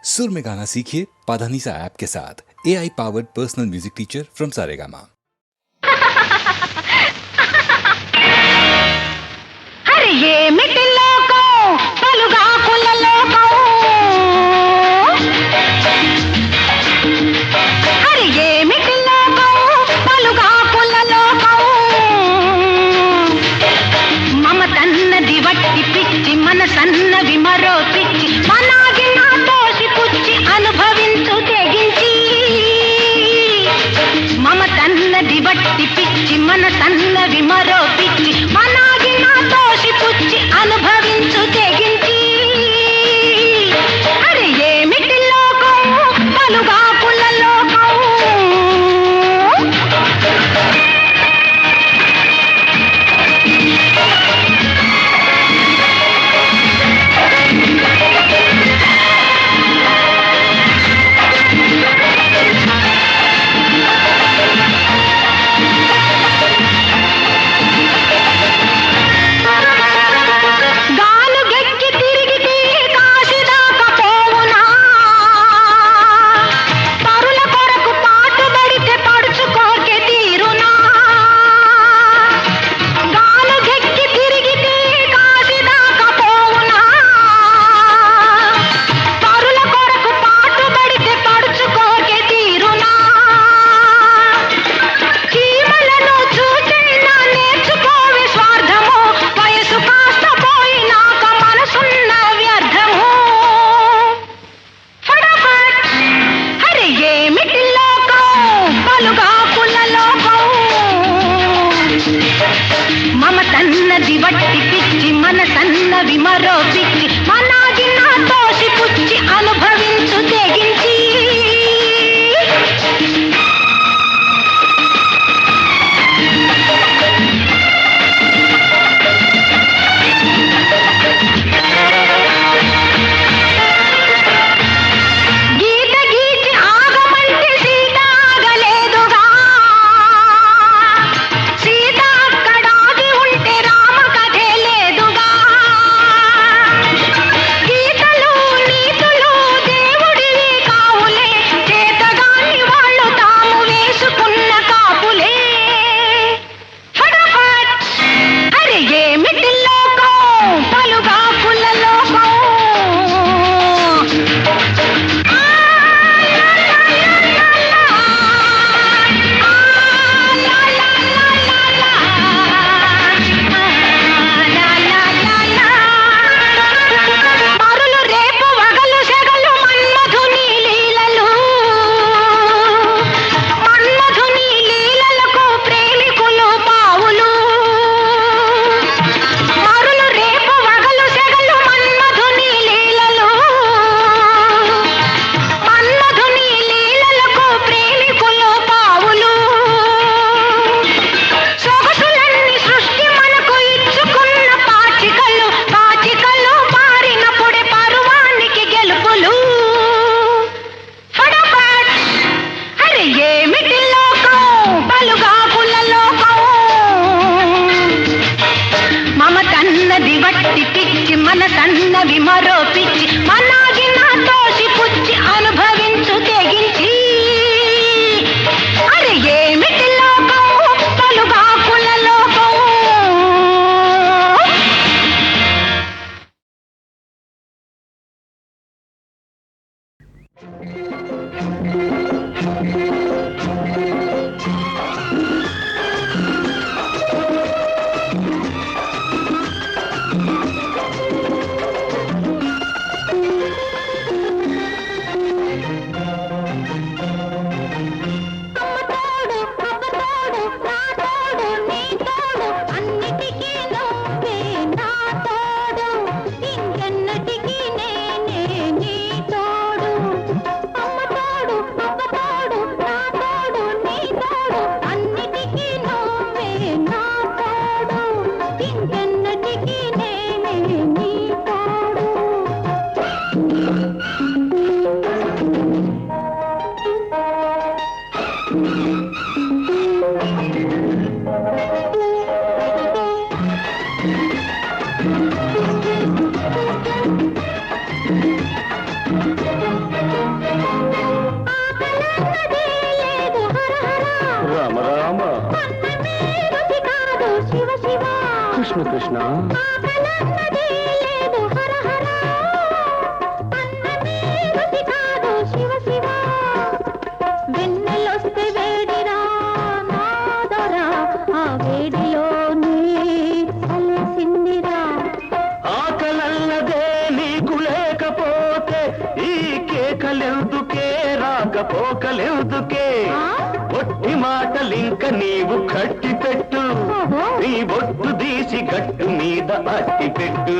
सुर में गाना सीखिए पाधानीसा ऐप के साथ। AI powered personal music teacher from Saregama. अरे ये मिटिलो को पलुगा कुललो को अरे ये मिटिलो को पलुगा कुललो को మమతన్న దివట్టి పిచ్చి మనసన్న విమరో పిచ్చి మనాగి నా తోసి పుచ్చి అనుభవించు తెగించి మమతన్న దివట్టి పిచ్చి మనసన్న విమరో పిచ్చి మనాగి నా తోసి పుచ్చి అనుభవించు తెగించి అరే ఏమిటి లోకం పలుగా పుల్ల లోకం విమరో పిచ్చి మనాగి నా తోసి పుచ్చి అనుభవించు తెగించి గీత గీచి ఆగమంటే సీత ఆగలేదుగా సీత అక్కడాగి ఉంటే రామ కథే లేదుగా గీతలు నీతులు దేవుడివి కావులే చేతగాని వాళ్ళు తాము వేసుకున్న కాపులే ఫటాఫట్ అరే ఏమిటి లోకం పలుగా పుల్ల లోకం మరులు రేపు వగలు సెగలు మన్మధుని లీలలు మన్మధుని లీలలకు ప్రేమికులు పావులు మరులు రేపు వగలు సెగలు మన్మధుని లీలలు మన్మధుని లీలలకు ప్రేమికులు పావులు సొగసులన్నీ సృష్టి మనకు ఇచ్చుకున్న పాచికలు పాచికలు మారినప్పుడే పరువానికి గెలుపులు ఫటాఫట్ అరే ఏమిటి లోకం పలుగా పుల్ల లోకం మమతన్నది వట్టి పిచ్చి మనసన్న విమరో పిచ్చి మనాగి నా తోసి పుచ్చి అనుభవించు తెగించి అరే ఏమిటి లోకం పలుగా పుల్ల లోకం నీ ఆకలన్నదే లేదు హరహర, రామ రామ అన్నమే రుచి కాదు శివ శివ. కృష్ణ కృష్ణ ఆకలన్నదే లేదు హరహర, అన్నమే రుచి కాదు శివ శివ. వెన్నెలొస్తే వేడిరా నాదరా, ఆ వేడిలోనే కలిసిందిరా. ఆకలన్నదే నీకు లేకపోతే ఈ కేకలెందుకే రాకపోకలెందుకే ఒట్టి మాటలింక నీవు కట్టి పెట్టు నీ బొట్టు తీసి గట్టు మీద అట్టి పెట్టు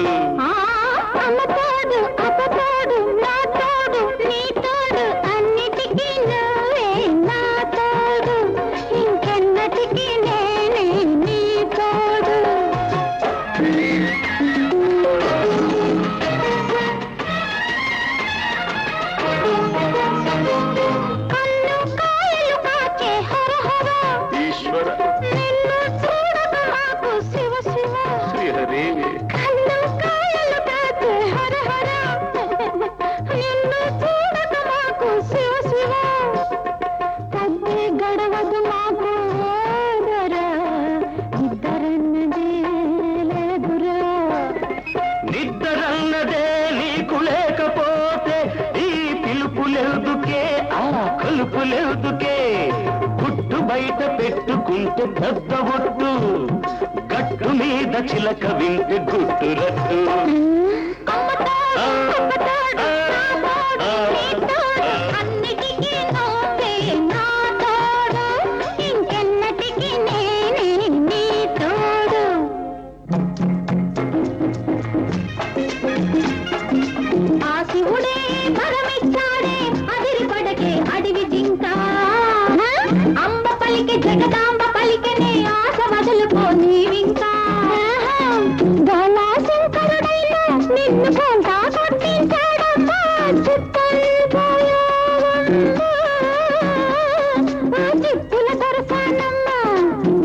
అమ్మతోడు అప్పతోడు నా తోడు నీ తోడు అన్నిటికీ నువ్వే నా తోడు ఇంకెన్నటికీ నేనే నీ తోడు. కన్ను కాయలు కాచే హరహర, ఈశ్వర నిన్ను చూడక మాకు శివ శివ. శ్రీహరి కన్ను కాయలు కాచే హరహర, నిన్ను చూడక మాకు శివ శివ. తగ్గే గడవదు మాకు ఓదరా, ఇద్దరన్నదే లేదురా. నిద్దరన్నదే నీకు లేకపోతే ఈ పిలుపులెందుకే ఆ కలుపులెందుకే గుట్టు బయట పెట్టుకుంటే పెద్ద ఒట్టు గట్టు మీద చిలక వింటే గుట్టు రట్టు అమ్మతోడు అప్పతోడు నా తోడు నీ తోడు అన్నిటికీ నువ్వే నా తోడు ఇంకెన్నటికీ నేనే నీ తోడు. ఆ శివుడే వరమిచ్చాడే అదిరిపడకే అడవి జింక, అంబ పలికి జగదాంబ పలికనే ఆశ వదులుకో నీవింకా. గలాశంకరుడైన నిన్ను కొంటా కొట్టించాడమ్మా, చిత్తైపోయావమ్మా. ఆ చిప్పుల దొరసానమ్మా,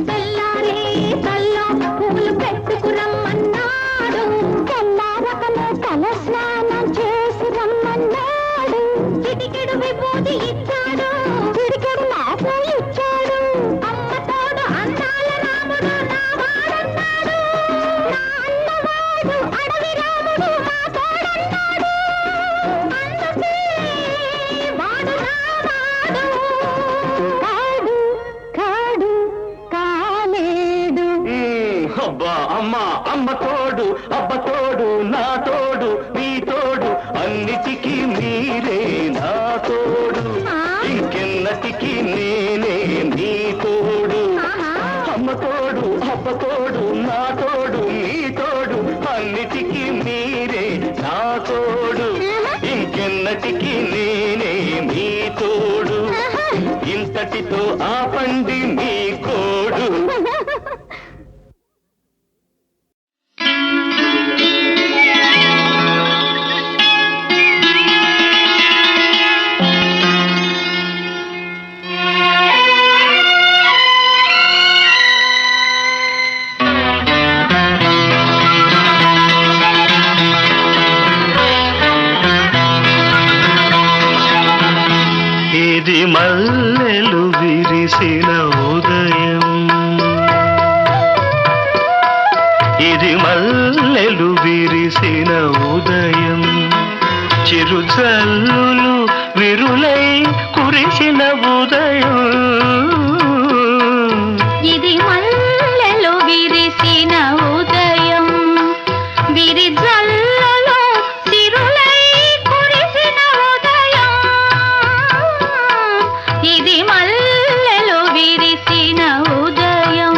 తెల్లారే తల్లో పూలు పెట్టుకురమ్మన్నాడు, తెల్లారకనే తల స్నానం చేసి రమ్మన్నాడు. చిటికెడు విభూతి ఇచ్చాడు, చిటికెడు నాకు ఇచ్చాడు. అమ్మ తోడు అందాల రాముడు నా వాడన్నాడు, నా అన్నవాడు అడవి రాముడు మా తోడన్నాడు. అందుకే వాడు నా వాడు, కాడు కాడు కాలేడు. అబ్బా అమ్మ అమ్మ తోడు అబ్బ తోడు నా తోడు నీ తోడు అన్నిటికీ మీరే నా తోడు ఇంకెన్నటికీ నేనే నీ తోడు. అమ్మ తోడు అబ్బ తోడు నా తోడు నీ తోడు అన్నిటికీ మీరే నా తోడు ఇంకెన్నటికీ నేనే నీ తోడు. ఇంతటితో ఆపండి మీ కోడు. ఇది మల్లెలు విరిసిన ఉదయం, ఇది మల్లెలు విరిసిన ఉదయం, చిరుజల్లులు విరులై కురిసిన ఉదయం. ఇది మల్లెలు విరిసిన ఉదయం, విరిజల్లలో సిరులై కురిసిన ఉదయం. ఇది మల్లెలు విరిసిన ఉదయం.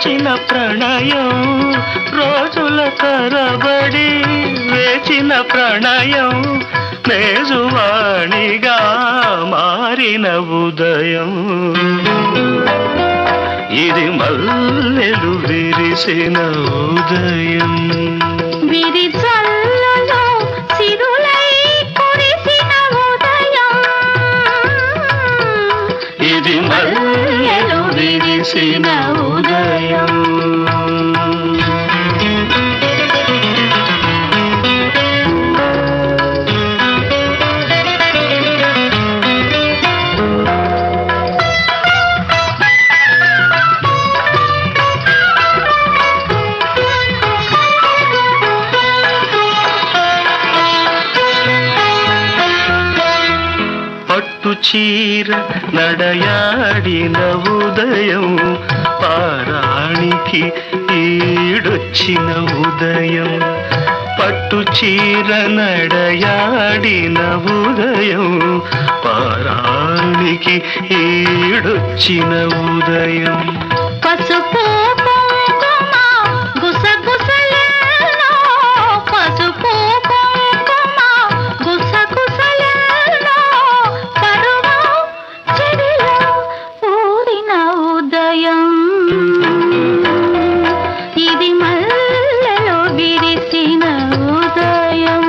దోచిన ప్రణయం రోజుల తరబడి వేచిన ప్రణయం మేజువాణిగా మారిన ఉదయం ఇది మల్లెలు విరిసిన ఉదయం విరిజల్లలో సిరులై కురిసిన ఉదయం ఇది మల్లెలు విరిసిన ఉదయం చీర నడయాడిన ఉదయం పారాణికి ఈడొచ్చిన ఉదయం పట్టు చీర నడయాడిన ఉదయం పారాణికి ఈడొచ్చిన ఉదయం పసుపు కుంకుమ గుసగుసలలో పసుపు కుంకుమ గుసగుసలలో పరువం చెడిలో ఊరిన ఉదయం ఇది మల్లెలో విరిసిన ఉదయం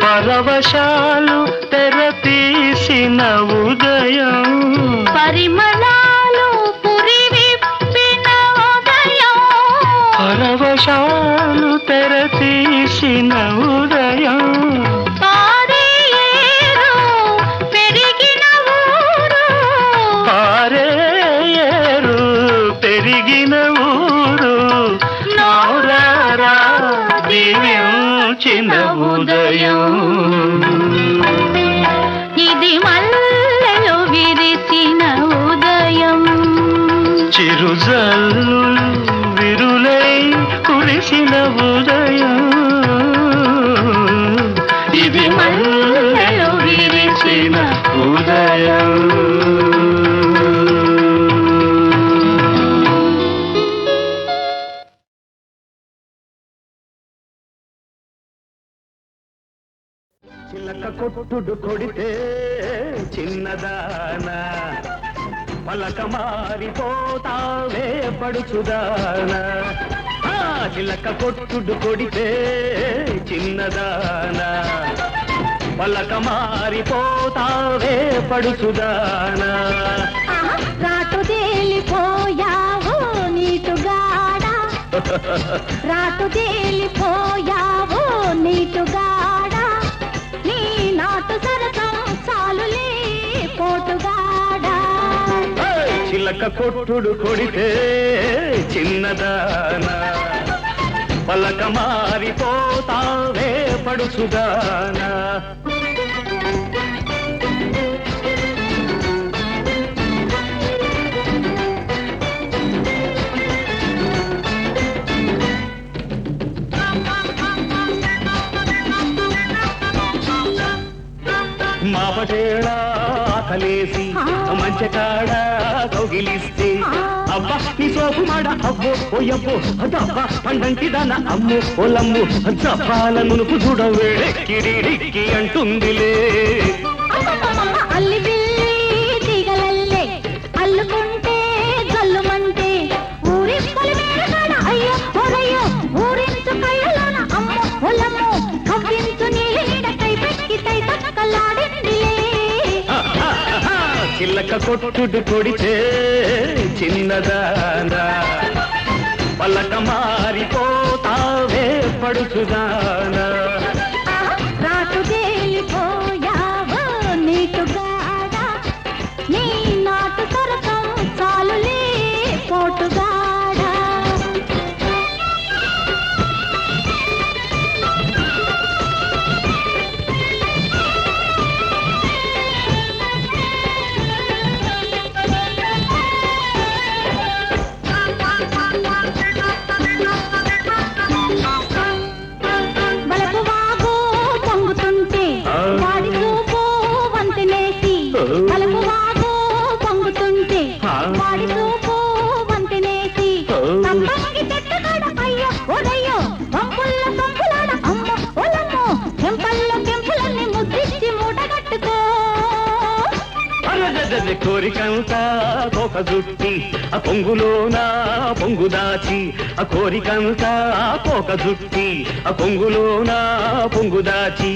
పరవశాలు తెరతీసిన ఉదయం పరిమళాలు పురివిప్పిన ఉదయం పరవశాలు తెరతీసిన ఉదయం పారేరు పెరిగిన ఊరు పారేరు పెరిగిన ఊరు నౌరారా దివ్యోచిన ఉదయం ఇది మల్లెలో విరిసిన ఉదయం చిరుజల్లు విరులై కురిసిన ఉదయం ఇది మల్లెలో విరిసిన ఉదయం చిలక కొట్టుడు కొడితే చిన్నదానా పలక మారిపోతావే పడుచుదానా చిలక కొట్టుడు కొడితే చిన్నదానా పలక మారిపోతావే పడుచుదానా రాటు తేలిపోయావు నీటుగాడా రాటు తేలిపోయావు నీటుగాడా నీ నాటు సరసం చాలులే పోటుగాడా చిలక కొట్టుడు కొడితే చిన్నదానా పలక మారిపోతావే పడుచుదానా మాపటేళ ఆకలేసి మంచకాడ కౌగిలిస్తే అబ్బా నీ సోపు మాడ అవ్వో పోయవ్వో అదబ్బా పండంటి దాన అమ్ము పొలమ్ము జపాల నునుపు చూడవేడే కిడిడిక్కి అంటుందిలే అల్లి బిల్లి తీగలల్లే అల్లుకుంటే జల్లుమంటే ఊరి పొలిమేరగాడ అయ్యో ఓరయ్యో ఊరించు కళ్ళలోన అమ్మ పొలమ్ము కవ్వించు నీడ కై పెక్కి తై తక్కలాడిందిలే చిల్లక కొట్టుడు కొడితే చిన్నదానా పలక మారిపోతావే పడుచుదానా రాటు తేలిపోయావో నీటుగాడా నీ నాటు సరసం చాలులే పోటుగా కోరికంతా కోక జుట్టి ఆ పొంగులోన పొంగు దాచి ఆ కోరికంతా కోక జుట్టి ఆ పొంగులోన పొంగు దాచి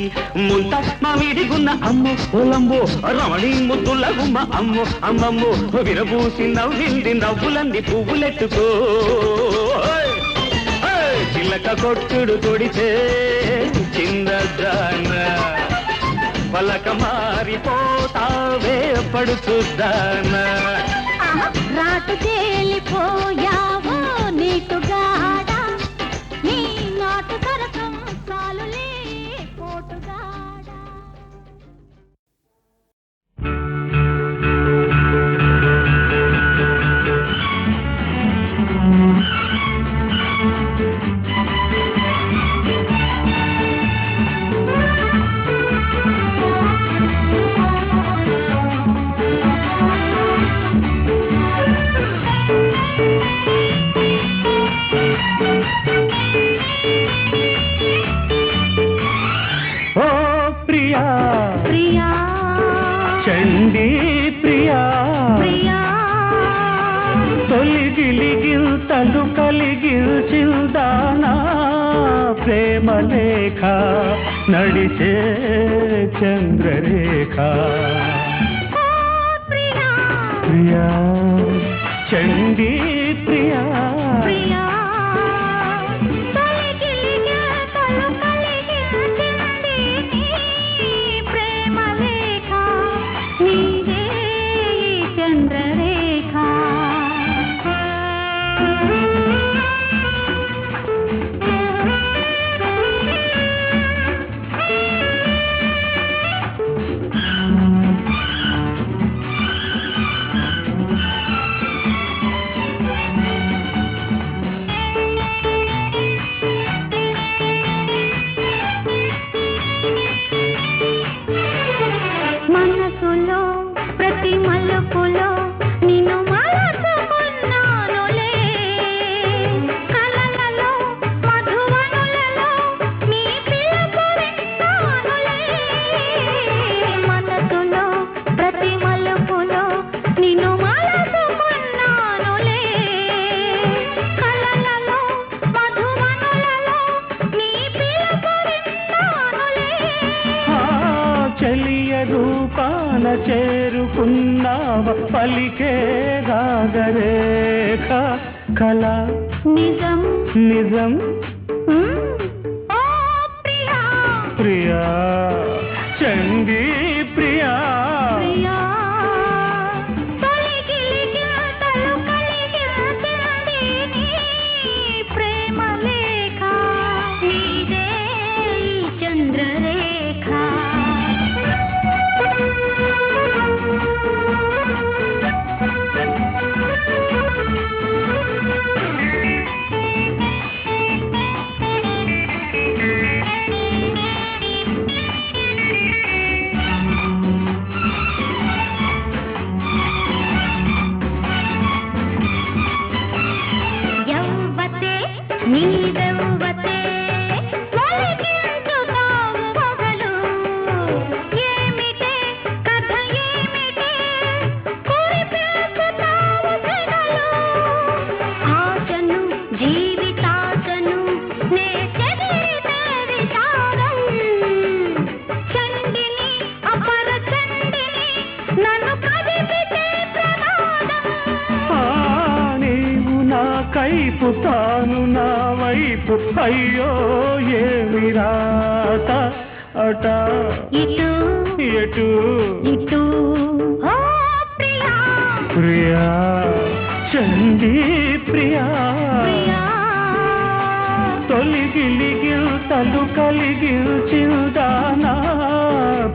ముంత మామిడిగున్న అమ్మో ఓలంబో రమణి ముద్దుల గుమ్మ అమ్మో అమ్మమ్మో విరబూసి నవ్వింది నవ్వులంది పువ్వులెట్టుకో చిల్లక కొట్టుడు కొడితే చిన్నదాన పలక మారిపోతావే పడుచుద్దానా రాటు తేలిపోయావో నీటుగాడా నీ నాటు సరసం చాలులే పోటుగాడా చండీ ప్రియా తొలిగిలిగిల్తలు కలిగిల్చిందానా ప్రేమ లేఖ నడిచే చంద్రరేఖ ప్రియా చండీ ప్రియా చేరుకున్నావ పలికే రాగరేఖ కళ నిజం నిజం ప్రియా చండీ ప్రియా కైపు తాను నా వైపు అయ్యో ఏమి రాత అట ఇటు ఎటు ఇటు ప్రియా చండీ ప్రియా తొలిగిలిగిల్తలు కలిగిల్చిందానా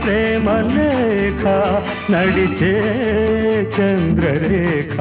ప్రేమ లేఖ నడిచే చంద్రరేఖ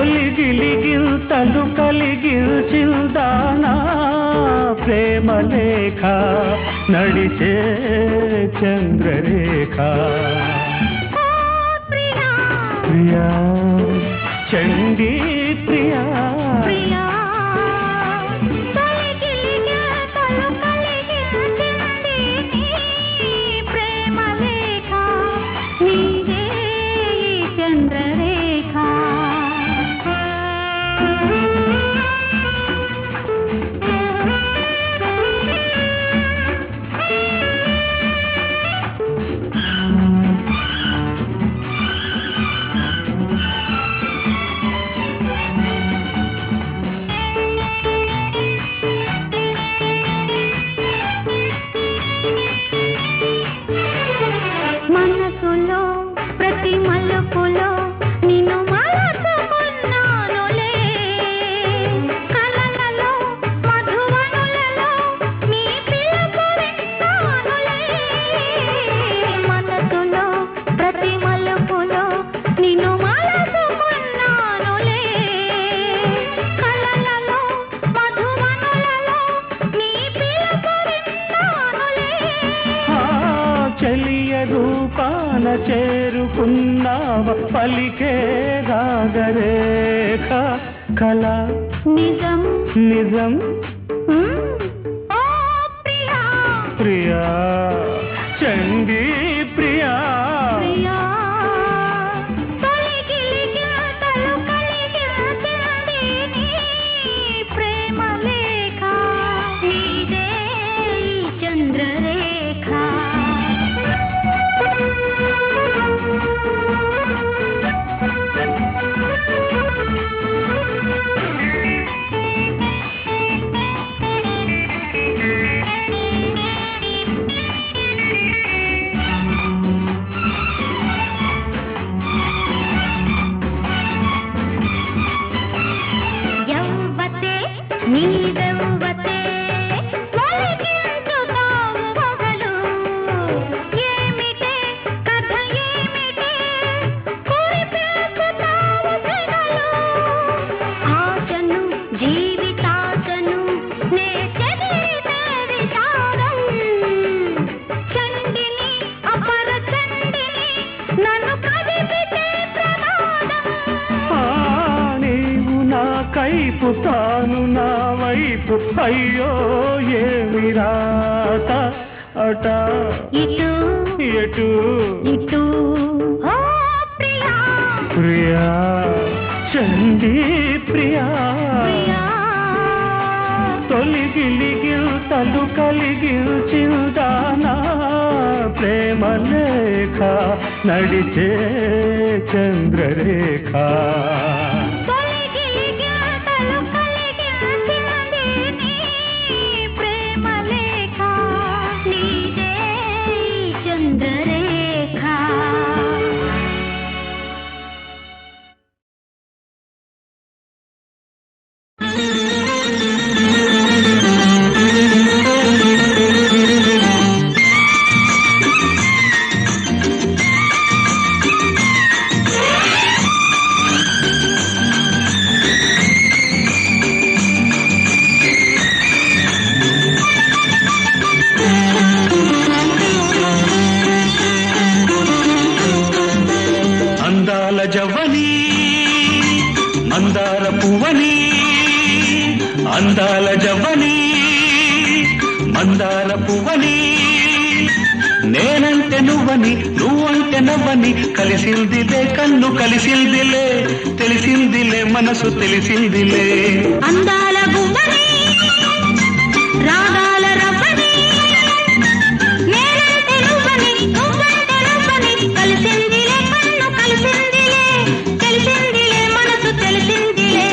తొలిగిలిగిల్తలు కలిగిల్చిందానా ప్రేమ లేఖ నడిచే చంద్రరేఖ ప్రియా చండీ ప్రియా రూపాన చేరుకున్నావ పలికే రాగరేఖ కళ నిజం నిజం ప్రియా చండీ ప్రియా ప్రేమ లేఖ నీదే చంద్రరేఖ నీదవ్వతే ఒలికించుతావు మొగలు ఏమిటే కథ ఏమిటే కురిపేసుతావు సెగలు ఆశను జీవితాశను నే చెదిరితే విచారం చండిని అపర చండిని నన్ను కదిపితే ప్రమాదం నీవు నా కైపు తాను నా వైపు అయ్యో ఏమి రాత అట ఇటు ఎటు ఇటు ఓ ప్రియా ప్రియా చండీ ప్రియా తొలిగిలిగిల్తలు కలిగిల్చిందానా ప్రేమ లేఖ నడిచే చంద్రరేఖ ప్రేమ లేఖ నీదే చంద్రరేఖ అందాల జవ్వని మందార పువ్వని అందాల జవ్వని మందార పువ్వని నేనంటే నువ్వని నువ్వంటే నవ్వని కలిసిందిలే కన్ను కలిసిందిలే తెలిసిందిలే మనసు తెలిసిందిలే అందాల గువ్వని రాగాల రవ్వని నేనంటే నువ్వని నువ్వంటే నవ్వని కలిసిందిలే కన్ను కలిసిందిలే తెలిసిందిలే మనసు తెలిసిందిలే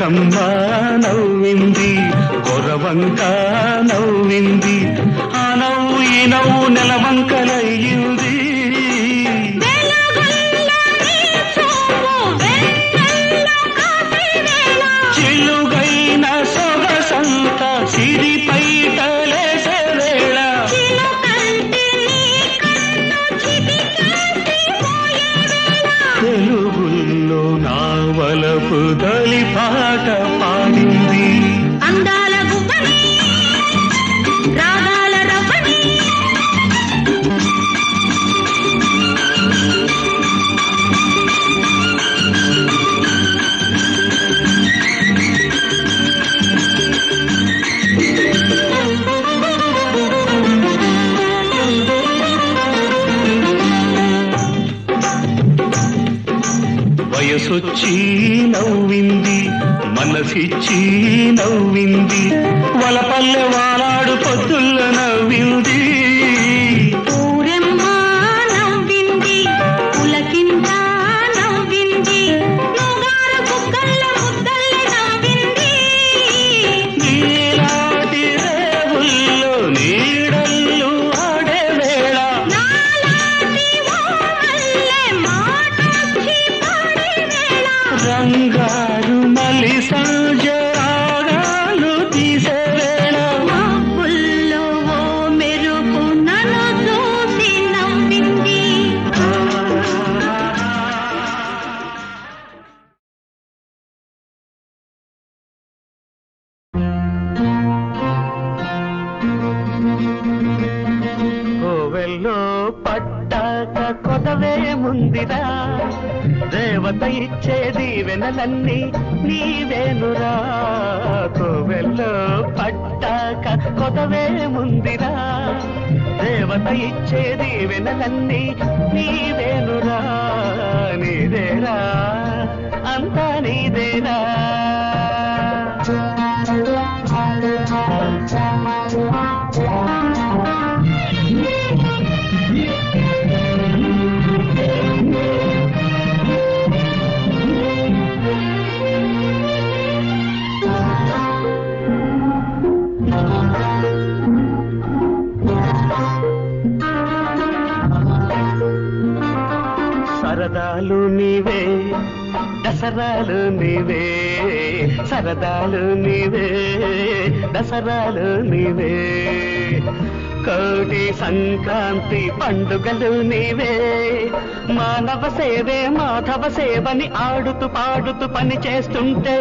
చిలకమ్మ నవ్వింది, గొరవంక నవ్వింది, ఆ నవ్వు ఈ నవ్వు నెలవంకలయ్యింది. చిలుగైన సొగసంత సిరి పైటలేసే వేళ, తెలుగుల్లో నావలపు దలి పాట పాడింది. అందాల గువ్వని రాగాల రవ్వని వయసొచ్చి నవ్వింది, మనసిచ్చి నవ్వింది, వలపల్లె వాలాడు పొద్దుల్ల నవ్వింది. ఊరెమ్మ నవ్వింది, పులకింత నవ్వింది, నుగారు బుగ్గల్ల ముద్దల్ల నవ్వింది. నీలాంటి రేవుల్లో నీడల్లు ఆడే వేళ, నాలాంటి ఓ మల్లె మాటొచ్చి పాడే వేళ, రంగారు మలి సంజరాగాలు తీసే వేళ, మబ్బుల్లో ఓ మెరుపు నన్ను చూసి నవ్వింది. కోవెల్లో పట్టాక కొదవే ముందిరా, దేవత ఇచ్చేది వెనలన్నీ నీవేనురా. కోవెల్లో పట్టాక కొదవే ముందిరా, దేవత ఇచ్చేది వెనలన్నీ నీవేనురా. నీదేరా అంతా నీదేరా. సరదాలు నీవే, దసరాలు నీవే, సరదాలు నీవే, దసరాలు నీవే, కోటి సంక్రాంతి పండుగలు నీవే, మానవ సేవే మాధవ సేవని ఆడుతూ పాడుతూ పని చేస్తుంటే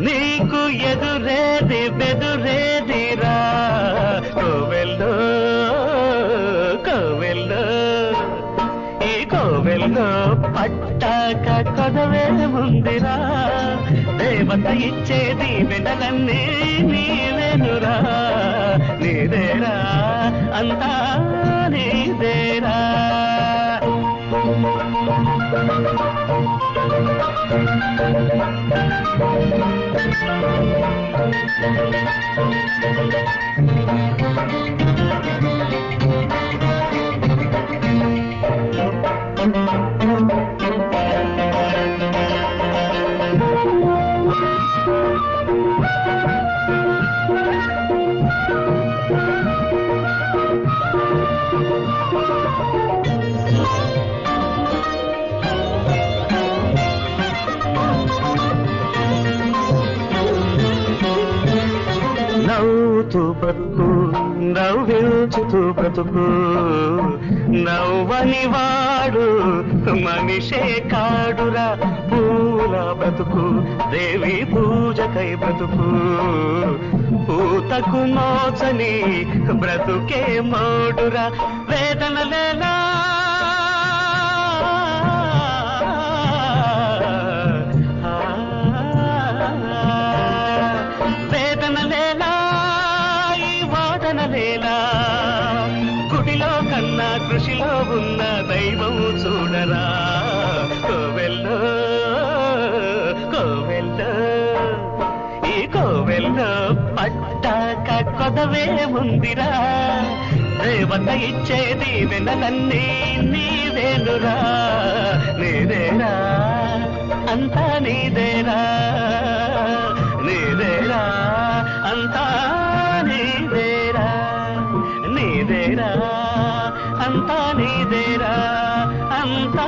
నీకు ఎదురేది బెదురేదిరా. కోవెల్లో కోవెల్లో ఈ కోవెల్లో పట్టాక కొదవే ముందిరా, దేవత ఇచ్చేది వెనలన్నీ నీవేనురా. నీదేరా అంతా నీదేరా. నవ్వుతూ బ్రతుకు, నవ్వించుతూ బ్రతుకు, నవ్వని వాడు మనిషే కాడురా. పూల బ్రతుకు, దేవి పూజకై బ్రతుకు, పూతకు నోచని బ్రతుకే మోడురా. వేదనలేలా గుడిలో కన్నా కృషిలో ఉన్న దైవం చూడరా. కోవెల్లో కోవెల్లో ఈ కోవెల్లో పట్టాక కొదవే ముందిరా, దేవత ఇచ్చేది వెనలన్నీ నీవేనురా. నీదేరా అంతా నీదేరా. నీదేరా అంతా నీదేరా అంతా